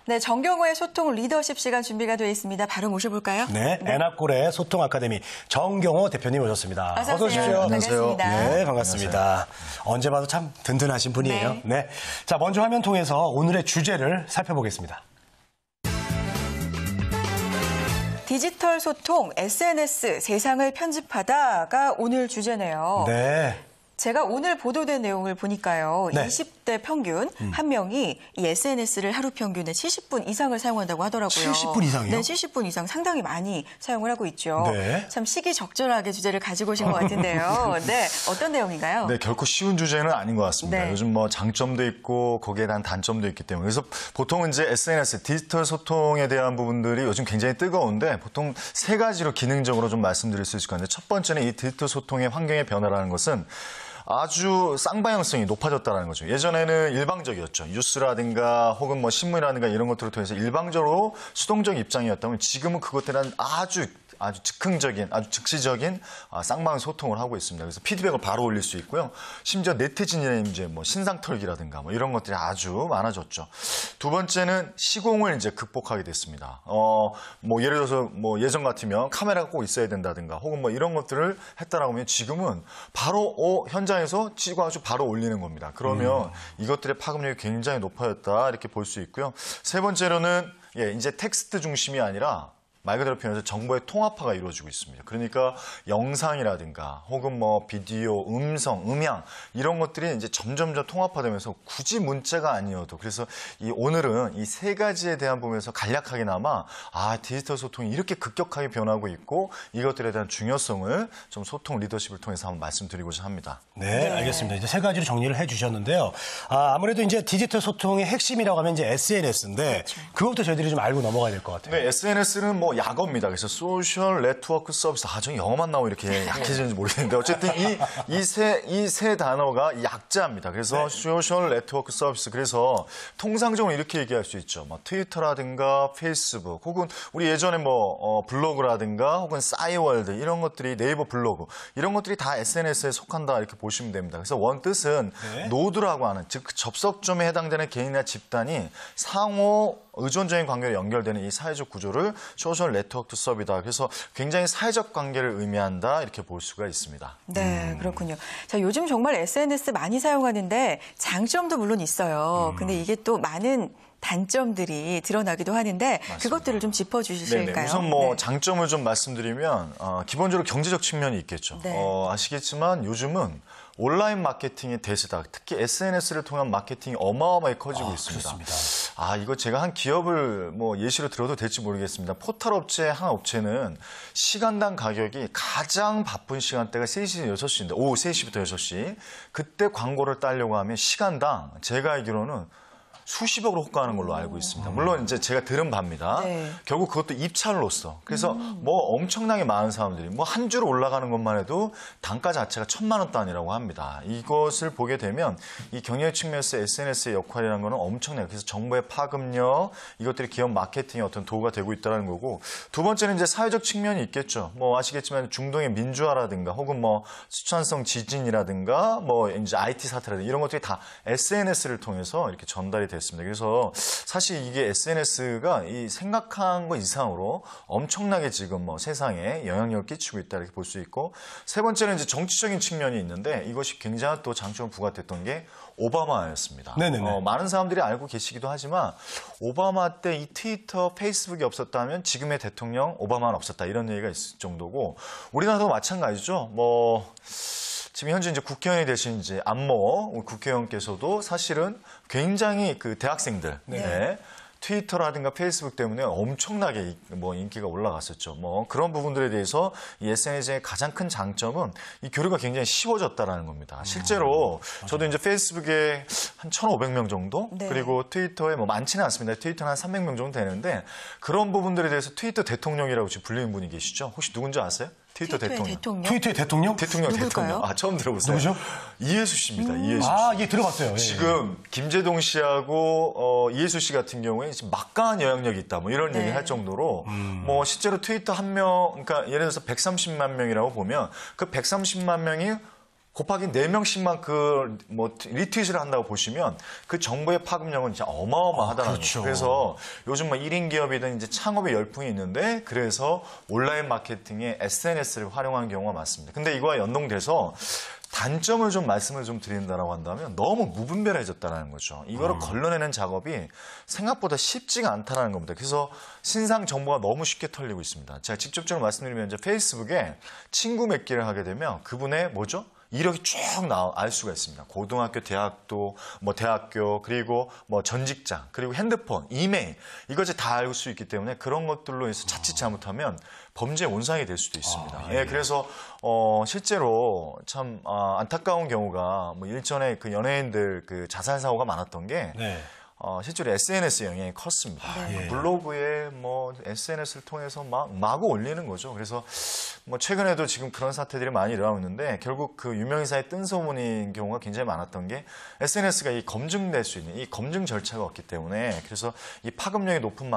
네, 정경호의 소통 리더십 시간 준비가 되어 있습니다. 바로 모셔볼까요? 네, 에나콜의 소통 아카데미 정경호 대표님 오셨습니다. 어서 오십시오. 안녕하세요. 반갑습니다. 네, 반갑습니다. 안녕하세요. 언제 봐도 참 든든하신 분이에요. 네. 자, 먼저 화면 통해서 오늘의 주제를 살펴보겠습니다. 디지털 소통, SNS, 세상을 편집하다가 오늘 주제네요. 네. 제가 오늘 보도된 내용을 보니까요. 네. 20대 평균 한 명이 이 SNS를 하루 평균에 70분 이상을 사용한다고 하더라고요. 70분 이상이요? 네, 70분 이상 상당히 많이 사용을 하고 있죠. 네. 참 시기적절하게 주제를 가지고 오신 것 같은데요. 네, 어떤 내용인가요? 네, 결코 쉬운 주제는 아닌 것 같습니다. 네. 요즘 뭐 장점도 있고 거기에 대한 단점도 있기 때문에 그래서 보통은 이제 SNS, 디지털 소통에 대한 부분들이 요즘 굉장히 뜨거운데 보통 세 가지로 기능적으로 좀 말씀드릴 수 있을 것 같은데 첫 번째는 이 디지털 소통의 환경의 변화라는 것은 아주 쌍방향성이 높아졌다는 거죠. 예전에는 일방적이었죠. 뉴스라든가 혹은 뭐 신문이라든가 이런 것들을 통해서 일방적으로 수동적 입장이었다면 지금은 그것에 대한 아주 즉흥적인, 아주 즉시적인 쌍방향 소통을 하고 있습니다. 그래서 피드백을 바로 올릴 수 있고요. 심지어 네티즌의 이제 뭐 신상털기라든가 뭐 이런 것들이 아주 많아졌죠. 두 번째는 시공을 이제 극복하게 됐습니다. 뭐 예를 들어서 뭐 예전 같으면 카메라가 꼭 있어야 된다든가 혹은 뭐 이런 것들을 했다라고 하면 지금은 바로 현장에서 찍어가지고 바로 올리는 겁니다. 그러면 이것들의 파급력이 굉장히 높아졌다 이렇게 볼 수 있고요. 세 번째로는 이제 텍스트 중심이 아니라 말 그대로 표현해서 정보의 통합화가 이루어지고 있습니다. 그러니까 영상이라든가 혹은 뭐 비디오, 음성, 음향 이런 것들이 이제 점점점 통합화되면서 굳이 문자가 아니어도 그래서 오늘은 이 세 가지에 대한 부분에서 간략하게나마 디지털 소통이 이렇게 급격하게 변하고 있고 이것들에 대한 중요성을 좀 소통 리더십을 통해서 한번 말씀드리고자 합니다. 네, 알겠습니다. 이제 세 가지로 정리를 해주셨는데요. 아무래도 이제 디지털 소통의 핵심이라고 하면 이제 SNS인데 그것부터 저희들이 좀 알고 넘어가야 될 것 같아요. 네, SNS는 뭐 약어입니다. 그래서 소셜 네트워크 서비스. 저 영어만 나오고 이렇게 약해지는지 모르겠는데 어쨌든 이 세 단어가 약자입니다. 그래서 소셜 네트워크 서비스. 그래서 통상적으로 이렇게 얘기할 수 있죠. 뭐 트위터라든가 페이스북 혹은 우리 예전에 뭐 블로그라든가 혹은 싸이월드 이런 것들이 네이버 블로그 이런 것들이 다 SNS에 속한다 이렇게 보시면 됩니다. 그래서 원뜻은 노드라고 하는 즉 접속점에 해당되는 개인이나 집단이 상호 의존적인 관계로 연결되는 이 사회적 구조를 소셜 네트워크 서비스다. 그래서 굉장히 사회적 관계를 의미한다 이렇게 볼 수가 있습니다. 네, 그렇군요. 자, 요즘 정말 SNS 많이 사용하는데 장점도 물론 있어요. 근데 이게 또 많은 단점들이 드러나기도 하는데 맞습니다. 그것들을 좀 짚어주실까요? 네네. 우선 뭐 장점을 좀 말씀드리면 기본적으로 경제적 측면이 있겠죠. 네. 아시겠지만 요즘은 온라인 마케팅의 대세다. 특히 SNS를 통한 마케팅이 어마어마하게 커지고 있습니다. 그렇습니다. 이거 제가 한 기업을 뭐 예시로 들어도 될지 모르겠습니다. 포털 업체 한 업체는 시간당 가격이 가장 바쁜 시간대가 3시에서 6시인데 오후 3시부터 6시. 그때 광고를 따려고 하면 시간당 제가 알기로는 수십억으로 호가하는 걸로 알고 있습니다. 물론 이제 제가 들은 바입니다. 네. 결국 그것도 입찰로서. 그래서 뭐 엄청나게 많은 사람들이 뭐 한 줄 올라가는 것만 해도 단가 자체가 1,000만 원 단위라고 합니다. 이것을 보게 되면 이 경영 측면에서 SNS의 역할이라는 거는 엄청나요. 그래서 정보의 파급력, 이것들이 기업 마케팅에 어떤 도구가 되고 있다는 거고 두 번째는 이제 사회적 측면이 있겠죠. 뭐 아시겠지만 중동의 민주화라든가 혹은 뭐 수천성 지진이라든가 뭐 이제 IT 사태라든가 이런 것들이 다 SNS를 통해서 이렇게 전달이 됐습니다. 그래서 사실 이게 SNS가 이 생각한 것 이상으로 엄청나게 지금 뭐 세상에 영향력을 끼치고 있다 이렇게 볼 수 있고 세 번째는 이제 정치적인 측면이 있는데 이것이 굉장히 또 장점을 부각됐던 게 오바마였습니다. 많은 사람들이 알고 계시기도 하지만 오바마 때 이 트위터, 페이스북이 없었다면 지금의 대통령 오바마는 없었다 이런 얘기가 있을 정도고 우리나라도 마찬가지죠. 뭐 지금 현재 이제 국회의원이 되신 이제 안모 국회의원께서도 사실은 굉장히 그 대학생들 트위터라든가 페이스북 때문에 엄청나게 뭐 인기가 올라갔었죠. 뭐 그런 부분들에 대해서 이 SNS의 가장 큰 장점은 이 교류가 굉장히 쉬워졌다라는 겁니다. 실제로 저도 이제 페이스북에 한 1,500명 정도 그리고 트위터에 뭐 많지는 않습니다. 트위터는 한 300명 정도 되는데 그런 부분들에 대해서 트위터 대통령이라고 지금 불리는 분이 계시죠. 혹시 누군지 아세요? 트위터 대통령. 트위터의 대통령? 누굴까요? 처음 들어보세요. 누구죠? 이해수 씨입니다. 이해수 씨. 예, 들어봤어요. 지금 김재동 씨하고 이해수 씨 같은 경우에 지금 막강한 영향력이 있다. 뭐 이런 얘기를 할 정도로 뭐 실제로 트위터 한 명, 그러니까 예를 들어서 130만 명이라고 보면 그 130만 명이 곱하기 4명씩만 리트윗을 한다고 보시면 그 정보의 파급력은 진짜 어마어마하다는 그렇죠. 거죠. 그래서 요즘 1인 기업이든 이제 창업의 열풍이 있는데 그래서 온라인 마케팅에 SNS를 활용하는 경우가 많습니다. 근데 이거와 연동돼서 단점을 좀 말씀을 좀 드린다라고 한다면 너무 무분별해졌다는 거죠. 이거를 걸러내는 작업이 생각보다 쉽지가 않다는 겁니다. 그래서 신상 정보가 너무 쉽게 털리고 있습니다. 제가 직접적으로 말씀드리면 이제 페이스북에 친구 맺기를 하게 되면 그분의 뭐죠? 이력이 쭉 알 수가 있습니다. 고등학교, 대학도, 대학교, 그리고 전 직장, 그리고 핸드폰, 이메일, 이것을 다 알 수 있기 때문에 그런 것들로 해서 자칫 잘못하면 범죄 온상이 될 수도 있습니다. 예, 그래서, 실제로 참, 안타까운 경우가 일전에 그 연예인들 그 자살 사고가 많았던 게 네. 실제로 SNS 영향이 컸습니다. 블로그에 SNS를 통해서 마구 올리는 거죠. 그래서 최근에도 지금 그런 사태들이 많이 일어나고 있는데 결국 그 유명인사의 뜬소문인 경우가 굉장히 많았던 게 SNS가 이 검증될 수 있는 이 검증 절차가 없기 때문에 그래서 이 파급력이 높은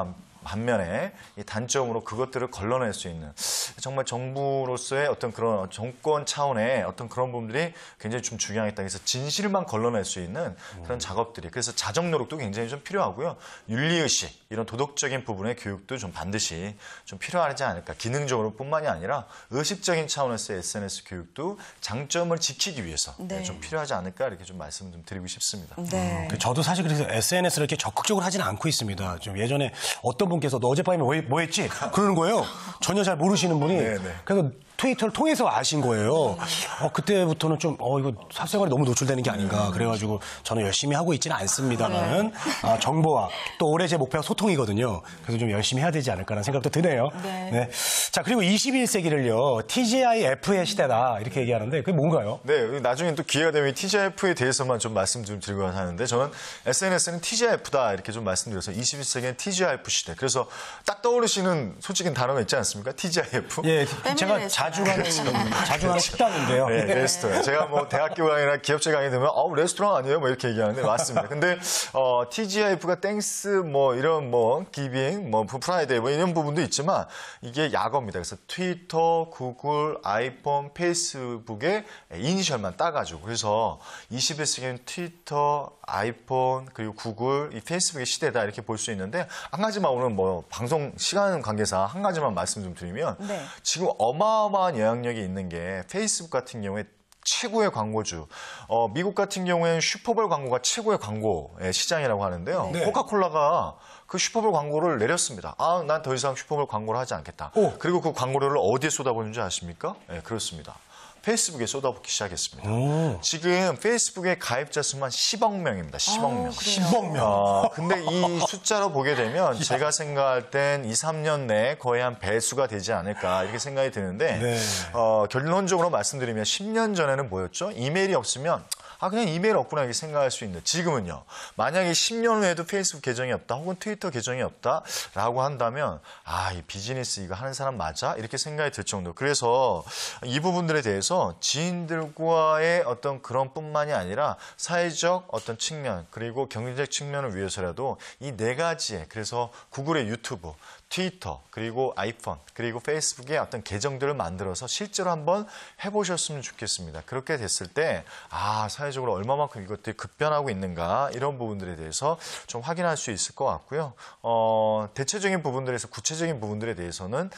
반면에 이 단점으로 그것들을 걸러낼 수 있는 정말 정부로서의 어떤 그런 정권 차원의 어떤 그런 부분들이 굉장히 좀 중요하겠다. 그래서 진실만 걸러낼 수 있는 그런 작업들이 그래서 자정 노력도 굉장히 좀 필요하고요. 윤리의식 이런 도덕적인 부분의 교육도 좀 반드시 좀 필요하지 않을까. 기능적으로뿐만이 아니라 의식적인 차원에서의 SNS 교육도 장점을 지키기 위해서 좀 필요하지 않을까 이렇게 좀 말씀 좀 드리고 싶습니다. 네. 저도 사실 그래서 SNS를 이렇게 적극적으로 하지는 않고 있습니다. 좀 예전에 어떤 분께서 너 어젯밤에 뭐 했지? 그러는 거예요. 전혀 잘 모르시는 분이. 그래서 트위터를 통해서 아신 거예요. 그때부터는 좀 이거 사생활이 너무 노출되는 게 아닌가. 그래가지고 저는 열심히 하고 있지는 않습니다만 정보와 또 올해 제 목표가 소통이거든요. 그래서 좀 열심히 해야 되지 않을까라는 생각도 드네요. 네. 자, 그리고 21세기를요. TGIF의 시대다 이렇게 얘기하는데 그게 뭔가요? 네, 나중에 또 기회가 되면 TGIF에 대해서만 좀 말씀 좀 드리고 하는데 저는 SNS는 TGIF다 이렇게 좀 말씀드려서 21세기는 TGIF 시대. 그래서 딱 떠오르시는 솔직히 단어가 있지 않습니까? TGIF. 예, 제가 자주 가는 식당인데요. 네, 레스토랑. 제가 대학교 강의나 기업체 강의 되면 레스토랑 아니에요? 이렇게 얘기하는데 맞습니다. 근데 TGIF가 땡스 이런 기빙, 프라이데이 이런 부분도 있지만 이게 약어입니다. 그래서 트위터, 구글, 아이폰, 페이스북의 이니셜만 따가지고 그래서 21세기는 트위터, 아이폰 그리고 구글, 이 페이스북의 시대다 이렇게 볼 수 있는데 한 가지만 오늘 방송 시간 관계상 한 가지만 말씀 좀 드리면 지금 어마어마한 영향력이 있는 게 페이스북 같은 경우에 최고의 광고주. 미국 같은 경우에는 슈퍼볼 광고가 최고의 광고의 시장이라고 하는데요. 코카콜라가 그 슈퍼볼 광고를 내렸습니다. 난 더 이상 슈퍼볼 광고를 하지 않겠다. 그리고 그 광고료를 어디에 쏟아부는지 아십니까? 네, 그렇습니다. 페이스북에 쏟아붓기 시작했습니다. 지금 페이스북의 가입자 수만 10억 명입니다. 10억 명. 10억 명. 근데 이 숫자로 보게 되면 제가 생각할 땐 2, 3년 내에 거의 한 배수가 되지 않을까 이렇게 생각이 드는데 결론적으로 말씀드리면 10년 전에는 뭐였죠? 이메일이 없으면 그냥 이메일 없구나 이렇게 생각할 수 있는데 지금은요. 만약에 10년 후에도 페이스북 계정이 없다 혹은 트위터 계정이 없다라고 한다면 이 비즈니스 이거 하는 사람 맞아? 이렇게 생각이 들 정도. 그래서 이 부분들에 대해서 지인들과의 어떤 그런 뿐만이 아니라 사회적 어떤 측면 그리고 경제적 측면을 위해서라도 이 네 가지에 그래서 구글의 유튜브 트위터, 그리고 아이폰, 그리고 페이스북에 어떤 계정들을 만들어서 실제로 한번 해보셨으면 좋겠습니다. 그렇게 됐을 때, 사회적으로 얼마만큼 이것들이 급변하고 있는가, 이런 부분들에 대해서 좀 확인할 수 있을 것 같고요. 대체적인 부분들에서 구체적인 부분들에 대해서는,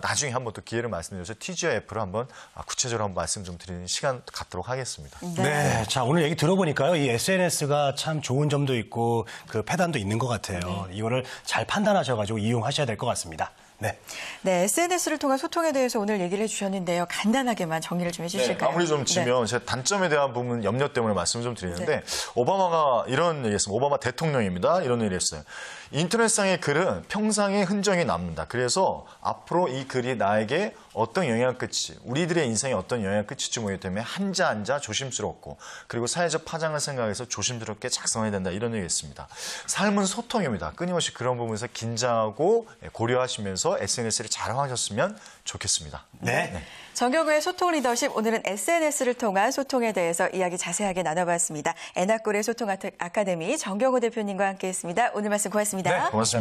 나중에 한번 또 기회를 말씀드려서 TGIF를 한번 구체적으로 한번 말씀 좀 드리는 시간 갖도록 하겠습니다. 네. 자, 오늘 얘기 들어보니까요. 이 SNS가 참 좋은 점도 있고, 그 폐단도 있는 것 같아요. 이거를 잘 판단하셔가지고 이용하셔야 될 것 같습니다. 네. 네, SNS를 통한 소통에 대해서 오늘 얘기를 해주셨는데요. 간단하게만 정리를 좀 해주실까요? 마무리 좀 지면 제가 단점에 대한 부분 염려 때문에 말씀을 좀 드리는데 오바마가 이런 얘기했습니다. 오바마 대통령입니다. 이런 얘기를 했어요. 인터넷상의 글은 평상의 흔적이 남는다. 그래서 앞으로 이 글이 나에게 어떤 영향을 끼칠지, 우리들의 인생에 어떤 영향을 끼칠지 모르기 때문에 한자 한자 조심스럽고 그리고 사회적 파장을 생각해서 조심스럽게 작성해야 된다. 이런 얘기했습니다. 삶은 소통입니다. 끊임없이 그런 부분에서 긴장하고 고려하시면서 SNS를 잘 활용하셨으면 좋겠습니다. 네. 정경우의 소통 리더십, 오늘은 SNS를 통한 소통에 대해서 이야기 자세하게 나눠봤습니다. 에나꼴의 소통 아카데미 정경우 대표님과 함께했습니다. 오늘 말씀 고맙습니다. 네, 고맙습니다.